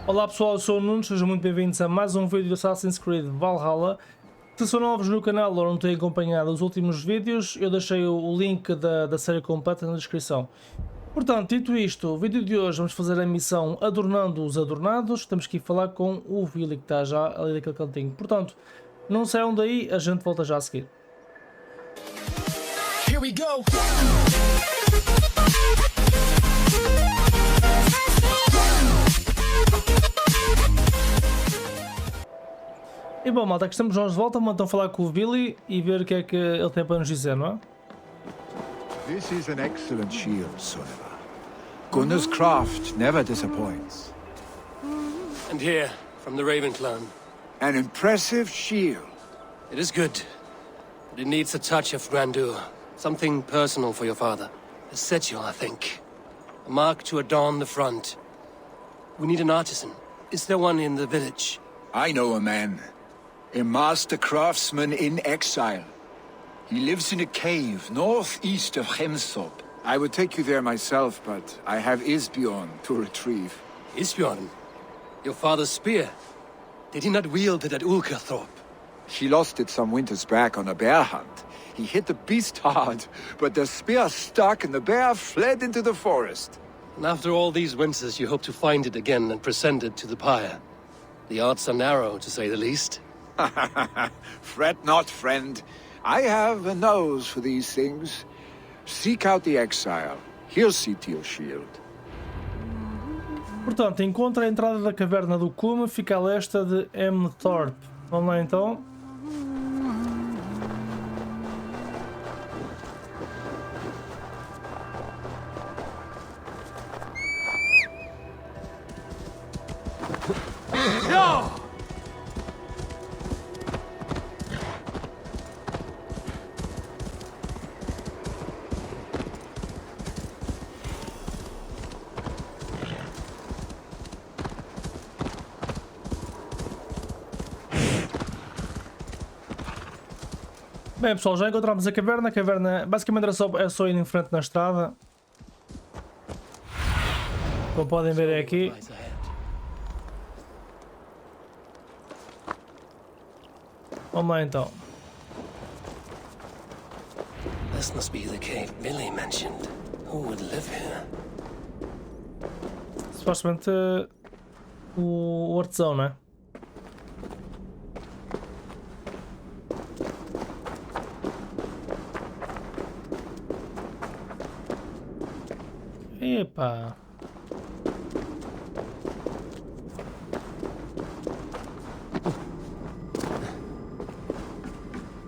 Olá pessoal, eu sou o Nunes, sejam muito bem-vindos a mais um vídeo de Assassin's Creed Valhalla. Se são novos no canal ou não têm acompanhado os últimos vídeos, eu deixei o link da série completa na descrição. Portanto, dito isto, o vídeo de hoje vamos fazer a missão Adornando os Adornados. Temos que ir falar com o Billy, que está já ali daquele cantinho. Portanto, não saiam daí, a gente volta já a seguir. Here we go. E bom, malta, aqui estamos nós de volta, vamos então falar com o Billy e ver o que é que ele tem para nos dizer, não é? This is an excellent shield, Sullivan. Gunnar's craft never disappoints. And here, from the Raven clan. An impressive shield. It is good, but it needs a touch of grandeur. Something personal for your father. A sigil, I think. A mark to adorn the front. We need an artisan. Is there one in the village? I know a man. A master craftsman in exile. He lives in a cave northeast of Hemthorpe. I would take you there myself, but I have Isbjorn to retrieve. Isbjorn? Your father's spear? Did he not wield it at Ulkerthorpe? He lost it some winters back on a bear hunt. He hit the beast hard, but the spear stuck and the bear fled into the forest. And after all these winters, you hope to find it again and present it to the pyre. The odds are narrow, to say the least. Fret not, friend. I have a nose for these things. Seek out the exile. He'll see to your shield. Portanto, encontra a entrada da caverna do cume, fica a leste de Hemthorpe. Vamos lá então. Bem pessoal, já encontramos a caverna basicamente é só ir em frente na estrada. Como podem ver é aqui. Vamos lá então. This must be the cave Billy mentioned. Who would live here? Supostamente o artesão, não é? Epa!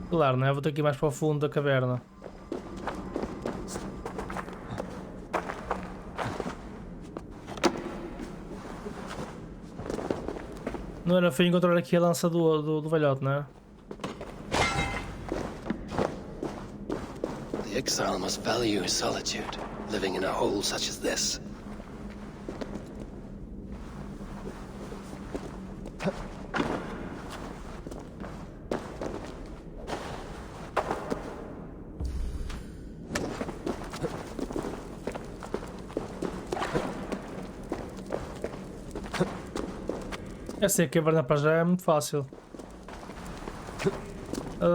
Claro, não é? Vou ter que ir mais para o fundo da caverna. Não era feio encontrar aqui a lança do velhote, não é? The exile must value his solitude, living in a hole such as this. Essa é a caverna para já é muito fácil.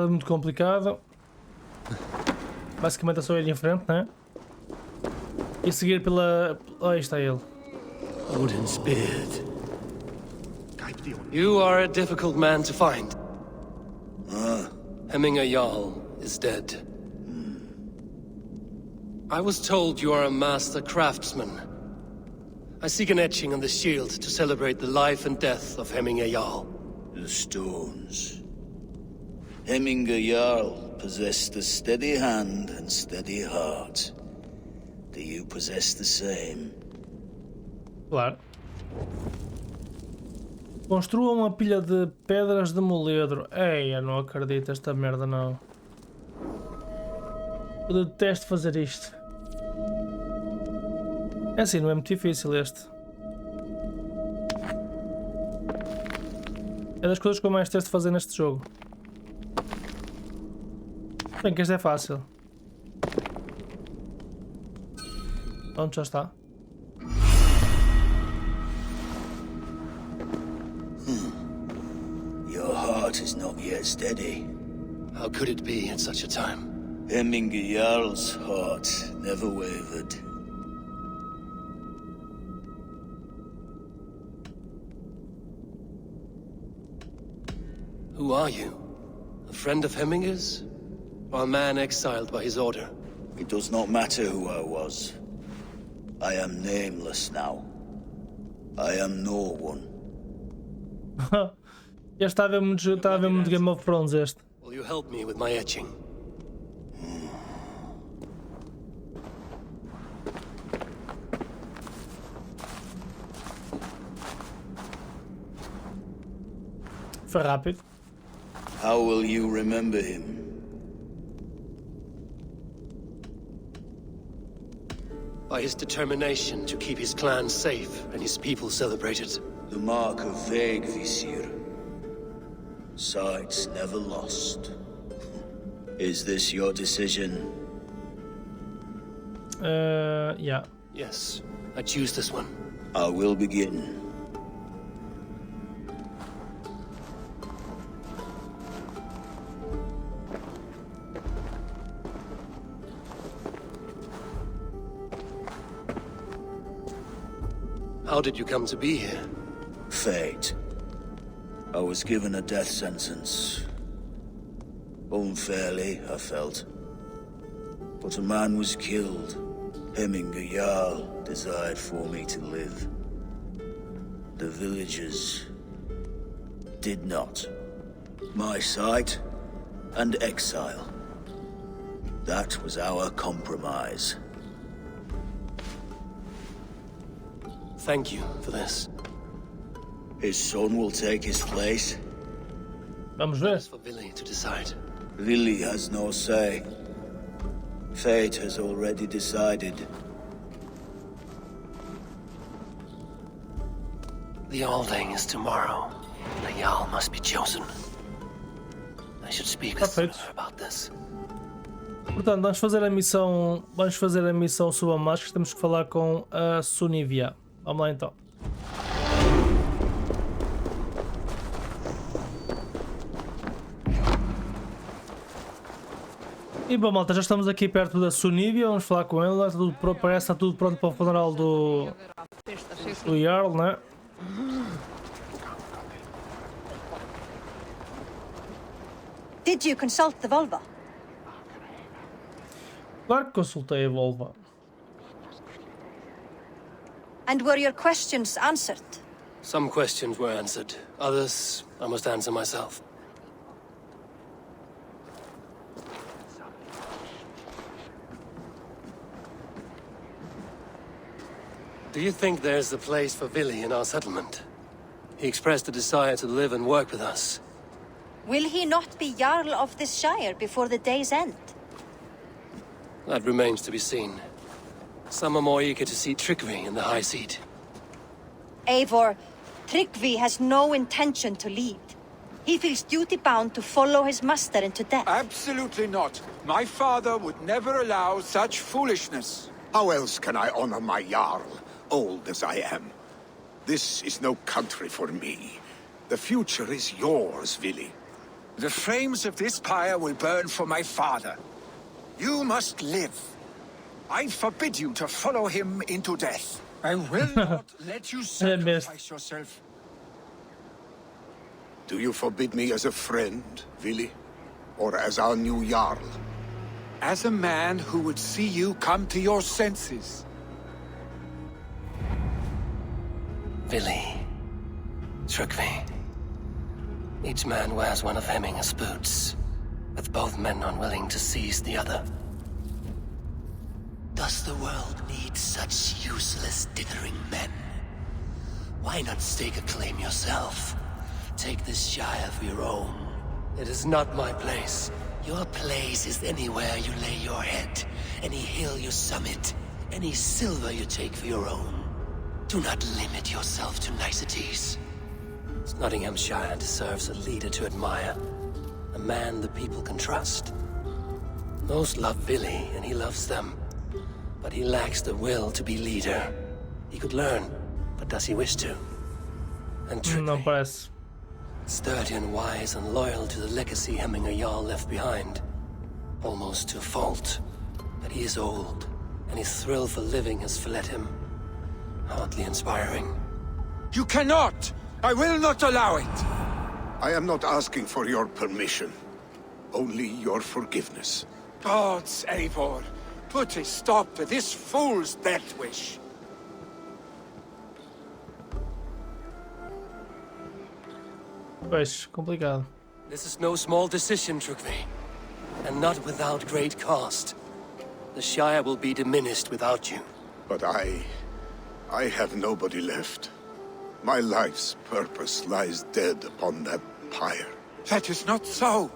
Muito complicado. Basicamente é só ir em frente, né? E seguir pela... Oh, aí está ele. Odin's beard. You are a difficult man to find. Hemminger Jarl is dead. I was told you are a master craftsman. I seek an etching on the shield to celebrate the life and death of Hemminger Jarl. The stones. Hemminger Jarl possessed a steady hand and steady heart. Do you possess the same? Claro. Construa uma pilha de pedras de moledro. Ei, eu não acredito esta merda não. Eu detesto fazer isto. É assim, não é muito difícil este. É das coisas que eu mais testo fazer neste jogo. Bem que este é fácil. Pronto, já está. heart is not yet steady. How could it be at such a time? Hemminger Jarl's heart never wavered. Who are you? A friend of Hemminger's? Or a man exiled by his order? It does not matter who I was. I am nameless now. I am no one. Já está a ver muito Game of Thrones este. Will you help me with my etching? Foi rápido. How will you remember him? By his determination to keep his clan safe and his people celebrated. The mark of Vegvisir. Sights never lost. Is this your decision? Yeah. Yes, I choose this one. I will begin. How did you come to be here? Fate. I was given a death sentence. Unfairly, I felt. But a man was killed. Hemminger Jarl desired for me to live. The villagers did not. My sight and exile. That was our compromise. Thank you for this. His son will take his place. Vamos ver. It's for Billy to decide. Lily has no say. Fate has already decided. The Alding is tomorrow. The Jarl must be chosen. I should speak with Perfeito. her about this. Portanto, vamos fazer a missão sob a máscara. Temos que falar com a Sunivia. Vamos lá então. E bom, malta, já estamos aqui perto da Sunivia. Vamos falar com ela. Parece que está tudo pronto para o funeral do Jarl, né? Did you consult the Volva? Claro que consultei a Volva. And were your questions answered? Some questions were answered. Others, I must answer myself. Do you think there's a place for Vili in our settlement? He expressed a desire to live and work with us. Will he not be Jarl of this shire before the day's end? That remains to be seen. Some are more eager to see trickery in the high seat. Eivor, Tryggvi has no intention to lead. He feels duty-bound to follow his master into death. Absolutely not. My father would never allow such foolishness. How else can I honor my Jarl, old as I am? This is no country for me. The future is yours, Vili. The flames of this pyre will burn for my father. You must live. I forbid you to follow him into death. I will not let you sacrifice yourself. Do you forbid me as a friend, Vili? Or as our new Jarl? As a man who would see you come to your senses. Vili. Tryggvi. Each man wears one of Hemminger's boots, with both men unwilling to seize the other. Does the world need such useless, dithering men? Why not stake a claim yourself? Take this shire for your own. It is not my place. Your place is anywhere you lay your head, any hill you summit, any silver you take for your own. Do not limit yourself to niceties. Nottinghamshire deserves a leader to admire, a man the people can trust. Most love Vili, and he loves them. But he lacks the will to be leader. He could learn, but does he wish to? And Não Tryggvi, parece. Sturdy and wise and loyal to the legacy Hemminger Jarl left behind. Almost to a fault. But he is old, and his thrill for living has fled him. Hardly inspiring. You cannot! I will not allow it! I am not asking for your permission. Only your forgiveness. Gods, Eivor, put a stop to this fool's death wish. Pois, complicado. This is no small decision, Trugvi. And not without great cost. The Shire will be diminished without you. But I have nobody left. My life's purpose lies dead upon that pyre. That is not so.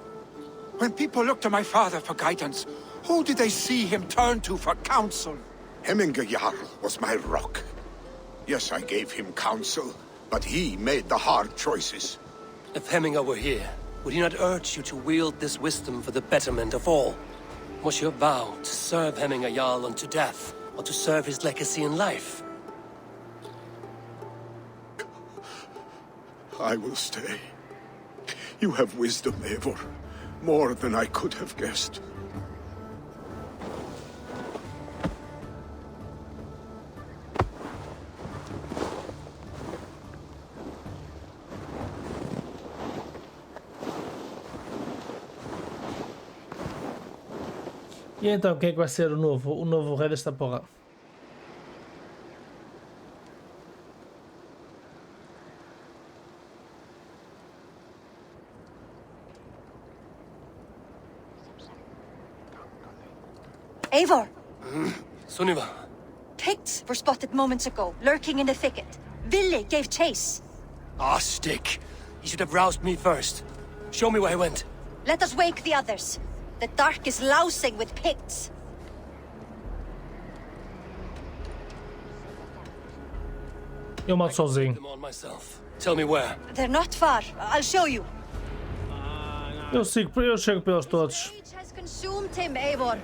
When people look to my father for guidance, who did they see him turn to for counsel? Hemminger Jarl was my rock. Yes, I gave him counsel, but he made the hard choices. If Hemminger were here, would he not urge you to wield this wisdom for the betterment of all? Was your vow to serve Hemminger Jarl unto death, or to serve his legacy in life? I will stay. You have wisdom, Eivor. More than I could have guessed. E então, quem é que vai ser o novo rei desta porra? Eivor, Sunniva, Picts were spotted moments ago, lurking in the thicket. Ville gave chase. ah, stick. You should have roused me first. Show me where he went. Let us wake the others. The dark is lousing with Picts. Eu mato sozinho. Them on myself. Tell me where. They're not far. I'll show you. Eu chego pelos todos. Rage has consumed him, Eivor.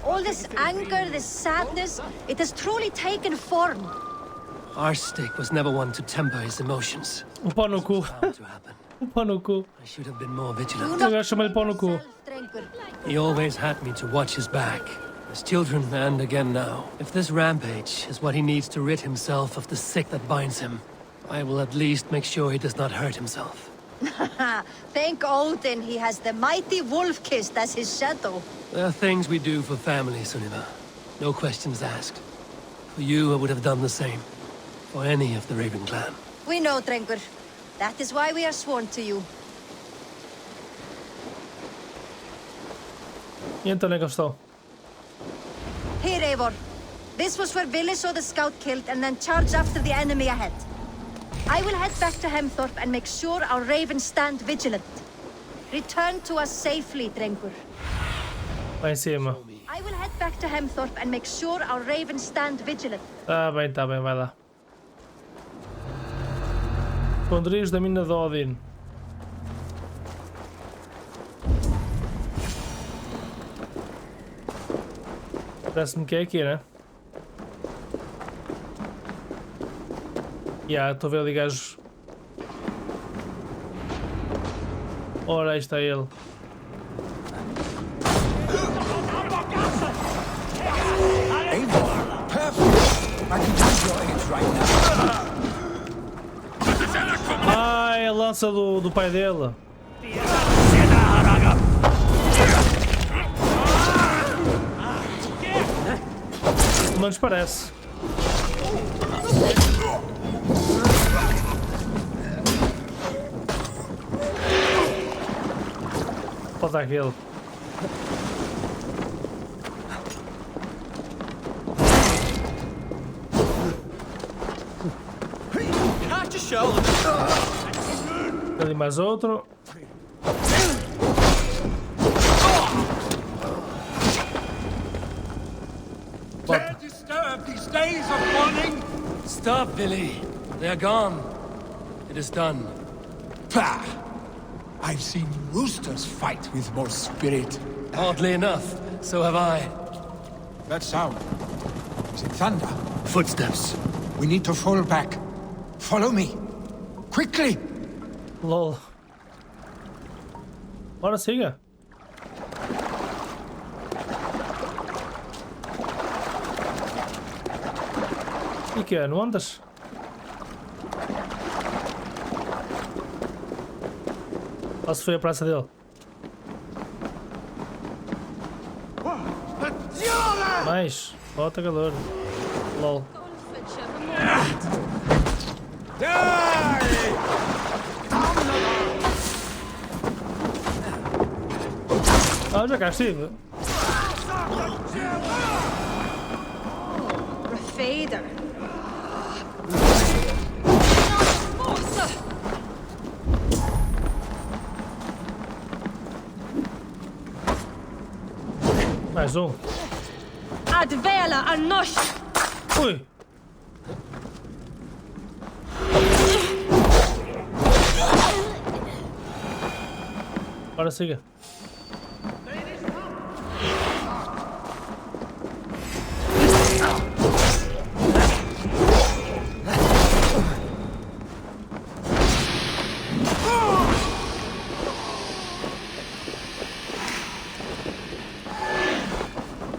All this anger, this sadness, it has truly taken form. Our stick was never one to temper his emotions. Pau no cu. Bound to happen. Pau no cu. I should have been more Do vigilant. not Agora chama-lhe pau no cu. Drengur. He always had me to watch his back. As children, and again now. If this rampage is what he needs to rid himself of the sick that binds him, I will at least make sure he does not hurt himself. Thank Odin he has the mighty Wolf-Kissed as his shadow. There are things we do for family, Sunniva. No questions asked. For you, I would have done the same. For any of the Raven clan. We know, Drengur. That is why we are sworn to you. E então onde é que eu estou? Here, Eivor. This was where Ville saw the scout killed and then charged after the enemy ahead. I will head back to Hemthorpe and make sure our ravens stand vigilant. Return to us safely, Drengur. Lá em cima. I will head back to Hemthorpe and make sure our ravens stand vigilant. Tá bem, vai lá. Esconderijos da mina de Odin. Parece-me que é aqui, né? Estou a ver ali gajos. Ora, aí está ele. Eivor, perfect! I can use your aid right now. Ah, é a lança do pai dele. Pelo menos parece. Pode dar aquele. Ali mais outro. Dare disturb these days of mourning? Stop, Billy. They are gone. It is done. Pah! I've seen roosters fight with more spirit. Oddly enough, so have I. That sound. Is it thunder? Footsteps. We need to fall back. Follow me. Quickly! LOL. Bora, siga. E que é? Não andas? Ou se foi a praça dele? Mais. Ó, tá calor. LOL. Ah, já cá estive. Refader. Mais um. Advela a nós. Ui. Bora, siga.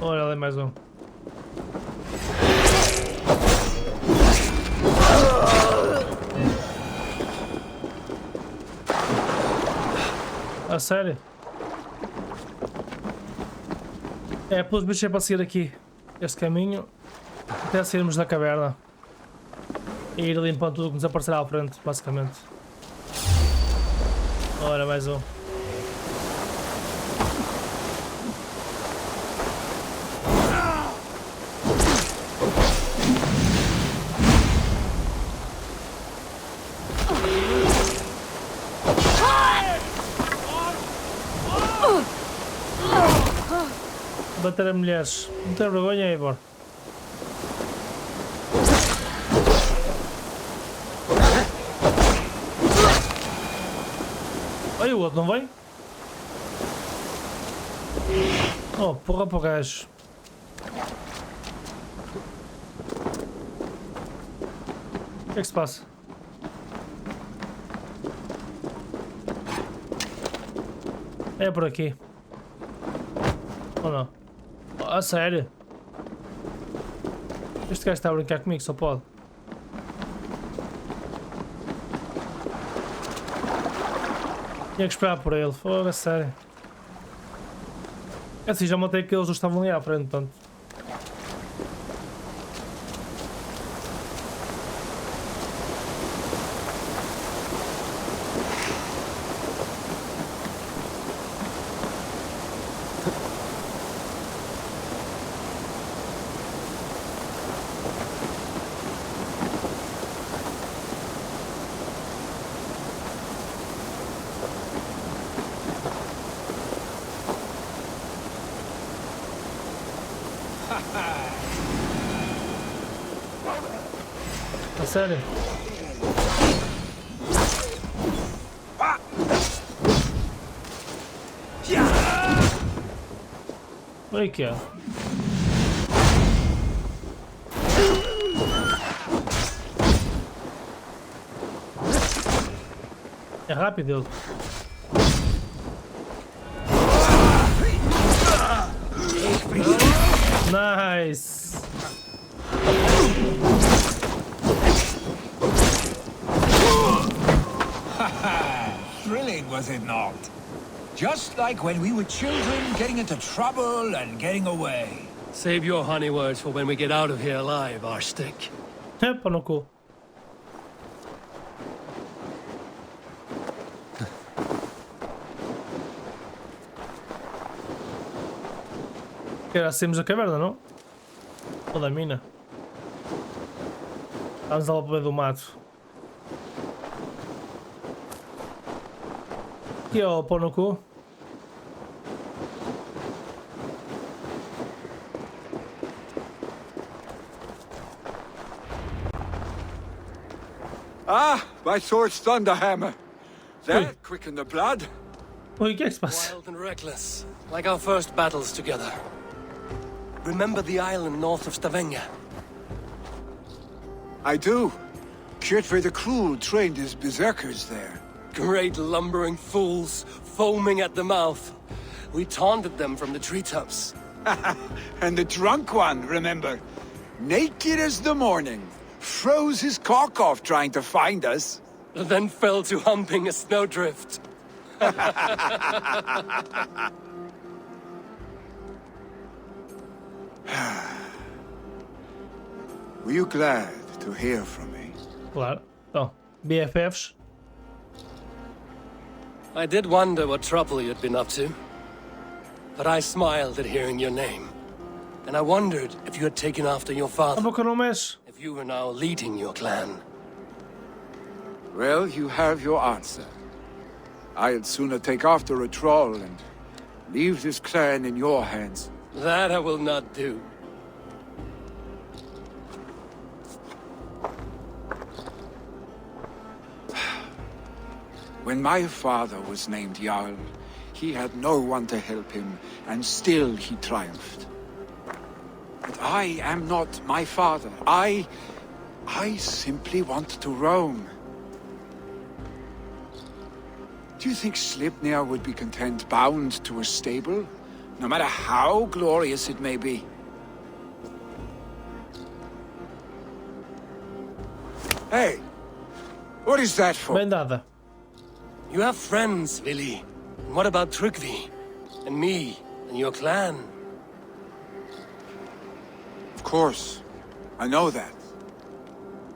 Olha ali mais um. A sério? É, pelos bichos é para seguir aqui este caminho até sairmos da caverna e ir limpando tudo que nos aparecerá à frente, basicamente. Ora, mais um. Bater a mulheres. Não tem vergonha, Eivor. Olha o outro, não vem? Oh, porra para o gajo. O que é que se passa? É por aqui. Ou não? A sério? Este gajo está a brincar comigo, só pode. Tinha que esperar por ele, fogo, a sério. É assim, já matei que eles não estavam ali à frente, portanto. A sério? Olha que é. É rápido ele. Nice. Thrilling, was it not? Just like when we were children, getting into trouble and getting away. Save your honey words for when we get out of here alive, our stick. É, pá no cu. Já saímos da caverna, não? Ou da mina? Estamos lá para o meio do mato. Aqui é o pau no cu. Ah, my sword's thunderhammer. That quickened the blood. Oi, o que é que se passa? Wild and reckless, like our first battles together. Remember the island north of Stavanger? I do. Kjotve the Cruel trained his berserkers there. Great lumbering fools, foaming at the mouth. We taunted them from the treetops. And the drunk one, remember? Naked as the morning. Froze his cock off trying to find us. Then fell to humping a snowdrift. Were you glad to hear from me? Claro. Então, BFFs. I did wonder what trouble you'd been up to. But I smiled at hearing your name. And I wondered if you had taken after your A father. boca não mexe. If you were now leading your clan. Well, you have your answer. I'd sooner take after a troll and leave this clan in your hands. That I will not do. When my father was named Jarl, he had no one to help him, and still he triumphed. But I am not my father. I simply want to roam. Do you think Sleipnir would be content bound to a stable, no matter how glorious it may be? Hey, what is that for? Bem dada. You have friends, Vili. And what about Tryggvi? And me? And your clan? Of course, I know that.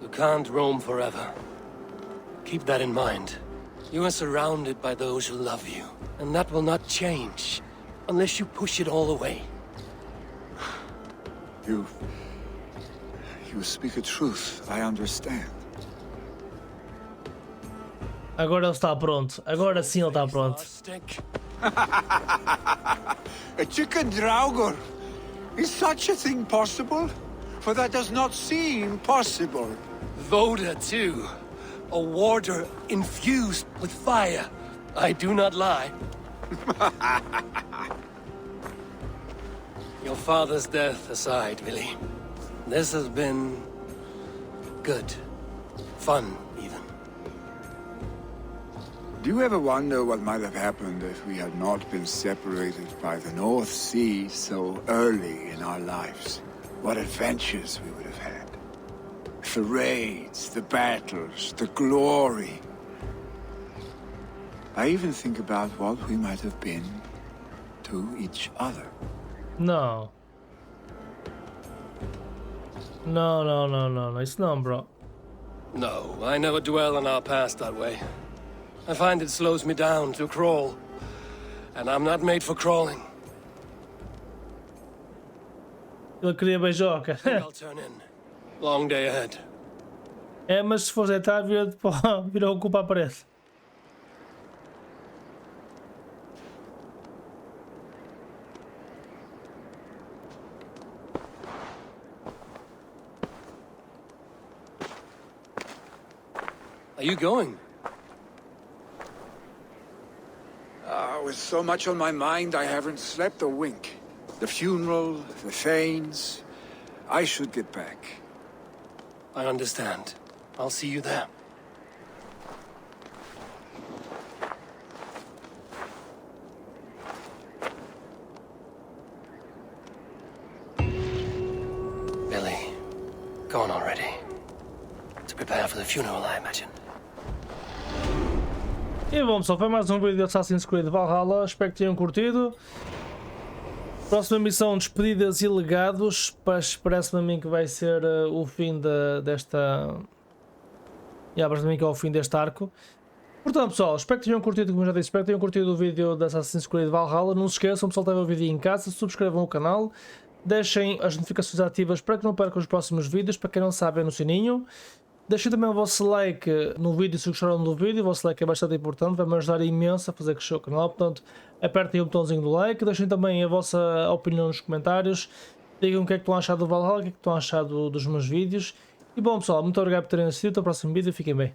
You can't roam forever. Keep that in mind. You are surrounded by those who love you. And that will not change. Unless you push it all away. You speak a truth, I understand. Agora ele está pronto. Agora sim ele está pronto. Stink. A chicken draugr? Is such a thing possible? For that does not seem possible. Voda, too. A warder infused with fire. I do not lie. Your father's death aside, Vili. This has been good. Fun, even. Do you ever wonder what might have happened if we had not been separated by the North Sea so early in our lives? What adventures we would have had. The raids, the battles, the glory. I even think about what we might have been to each other. Não. Não. Isso não, bro. No, I never dwell on our past that way. I find it slows me down to crawl. And I'm not made for crawling. Ele queria beijoca. I'll turn in. Long day ahead. É, mas se for deitar, vira o cu para a parede. Are you going? With so much on my mind, I haven't slept a wink. The funeral, the Thanes. I should get back. I understand. I'll see you there. Billy, gone already. To prepare for the funeral, I imagine. E bom pessoal, foi mais um vídeo de Assassin's Creed Valhalla, espero que tenham curtido. Próxima missão, despedidas e legados, parece-me a mim que vai ser o fim desta... parece-me a mim que é o fim deste arco. Portanto pessoal, espero que tenham curtido, como eu já disse, espero que tenham curtido o vídeo de Assassin's Creed Valhalla. Não se esqueçam, pessoal, de ver o vídeo em casa, subscrevam o canal, deixem as notificações ativas para que não percam os próximos vídeos, para quem não sabe é no sininho. Deixem também o vosso like no vídeo se gostaram do vídeo, o vosso like é bastante importante, vai-me ajudar imenso a fazer crescer o canal, portanto apertem o botãozinho do like, deixem também a vossa opinião nos comentários, digam o que é que estão a achar do Valhalla, o que é que estão a achar dos meus vídeos. E bom pessoal, muito obrigado por terem assistido, até o próximo vídeo, fiquem bem.